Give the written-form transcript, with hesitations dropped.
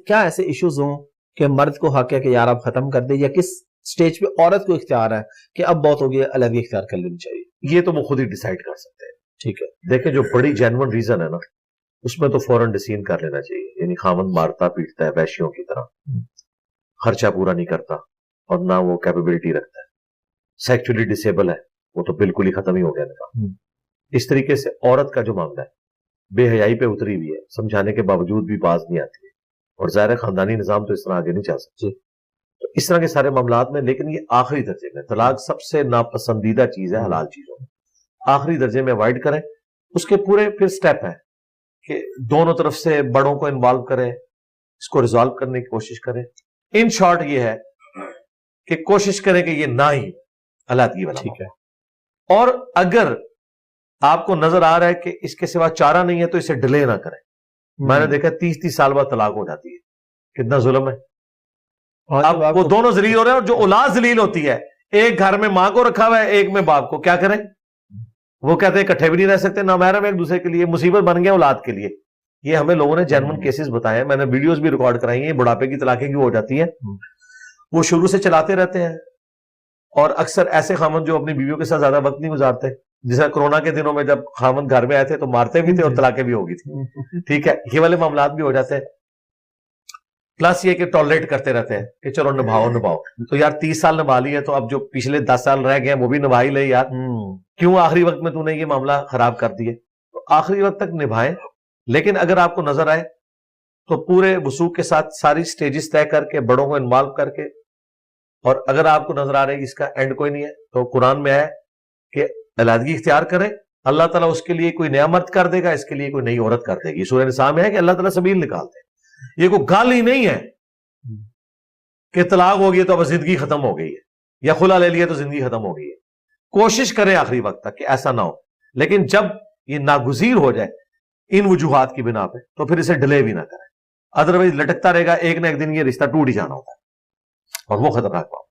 کیا ایسے ایشوز ہوں کہ مرد کو حق ہے کہ یار آپ ختم کر دیں، یا کس سٹیج پہ عورت کو اختیار ہے کہ اب بہت ہو گیا علیحدگی اختیار کر لینی چاہیے؟ یہ تو وہ خود ہی ڈیسائیڈ کر سکتے ہیں. ٹھیک ہے. دیکھیں جو بڑی جینون ریزن ہے نا اس میں تو فوراً ڈسین کر لینا چاہیے. یعنی خامند مارتا پیٹتا ہے وحشیوں کی طرح، خرچہ پورا نہیں کرتا اور نہ وہ کیپیبلٹی رکھتا ہے، سیکچولی ڈسیبل ہے، وہ تو بالکل ہی ختم ہی ہو گیا نکاح. اس طریقے سے عورت کا جو معاملہ ہے بے حیائی پہ اتری ہوئی ہے، سمجھانے کے باوجود بھی باز نہیں آتی ہے، اور ظاہر خاندانی نظام تو اس طرح آگے نہیں چل سکتے. تو اس طرح کے سارے معاملات میں، لیکن یہ آخری درجے میں طلاق سب سے ناپسندیدہ چیز ہے حلال چیزوں میں، آخری درجے میں اوائڈ کریں. اس کے پورے پھر سٹیپ ہیں کہ دونوں طرف سے بڑوں کو انوالو کریں، اس کو ریزالو کرنے کی کوشش کریں. ان شارٹ یہ ہے کہ کوشش کریں کہ یہ نہ ہی علیحدگی والا. ٹھیک ہے. اور اگر آپ کو نظر آ رہا ہے کہ اس کے سوا چارہ نہیں ہے تو اسے ڈیلے نہ کریں. میں نے دیکھا 30 سال بعد طلاق ہو جاتی ہے، کتنا ظلم ہے. اب وہ دونوں ذلیل ہو رہے ہیں، اور جو اولاد ذلیل ہوتی ہے، ایک گھر میں ماں کو رکھا ہوا ہے ایک میں باپ کو، کیا کریں؟ وہ کہتے ہیں اکٹھے بھی نہیں رہ سکتے، نامحرم ایک دوسرے کے لیے، مصیبت بن گیا اولاد کے لیے. یہ ہمیں لوگوں نے جینون کیسز بتائے ہیں، میں نے ویڈیوز بھی ریکارڈ کرائی ہیں. بڑھاپے کی طلاقیں کیوں ہو جاتی ہیں؟ وہ شروع سے چلاتے رہتے ہیں، اور اکثر ایسے خامند جو اپنی بیویوں کے ساتھ زیادہ وقت نہیں گزارتے، جیسا کورونا کے دنوں میں جب خامند گھر میں آئے تھے تو مارتے بھی تھے اور طلاقیں بھی ہو گئی تھی. ٹھیک ہے، یہ والے معاملات بھی ہو جاتے ہیں. پلس یہ کہ ٹالریٹ کرتے رہتے ہیں کہ چلو نبھاؤ. تو یار 30 سال نبھا لی ہے تو اب جو پچھلے 10 سال رہ گئے ہیں وہ بھی نبھا ہی لے یار، کیوں آخری وقت میں تو نے یہ معاملہ خراب کر دیے. تو آخری وقت تک نبھائیں. لیکن اگر آپ کو نظر آئے تو پورے وثوق کے ساتھ ساری سٹیجز طے کر کے، بڑوں کو انوالو کر کے، اور اگر آپ کو نظر آ رہا ہے اس کا اینڈ کوئی نہیں ہے تو قرآن میں ہے کہ علیحدگی اختیار کرے، اللہ تعالیٰ اس کے لیے کوئی نیا مرد کر دے گا، اس کے لیے کوئی نئی عورت کر دے گی. سورہ نساء میں ہے کہ اللہ تعالیٰ سبیل نکالتے ہیں. یہ کوئی گال ہی نہیں ہے کہ طلاق ہو گئی تو اب زندگی ختم ہو گئی ہے، یا خلا لے لیا تو زندگی ختم ہو گئی ہے. کوشش کریں آخری وقت تک کہ ایسا نہ ہو. لیکن جب یہ ناگزیر ہو جائے ان وجوہات کی بنا پہ تو پھر اسے ڈیلے بھی نہ کریں، ادروائز لٹکتا رہے گا، ایک نہ ایک دن یہ رشتہ ٹوٹ ہی جانا ہوتا ہے، اور وہ خطرناک بات.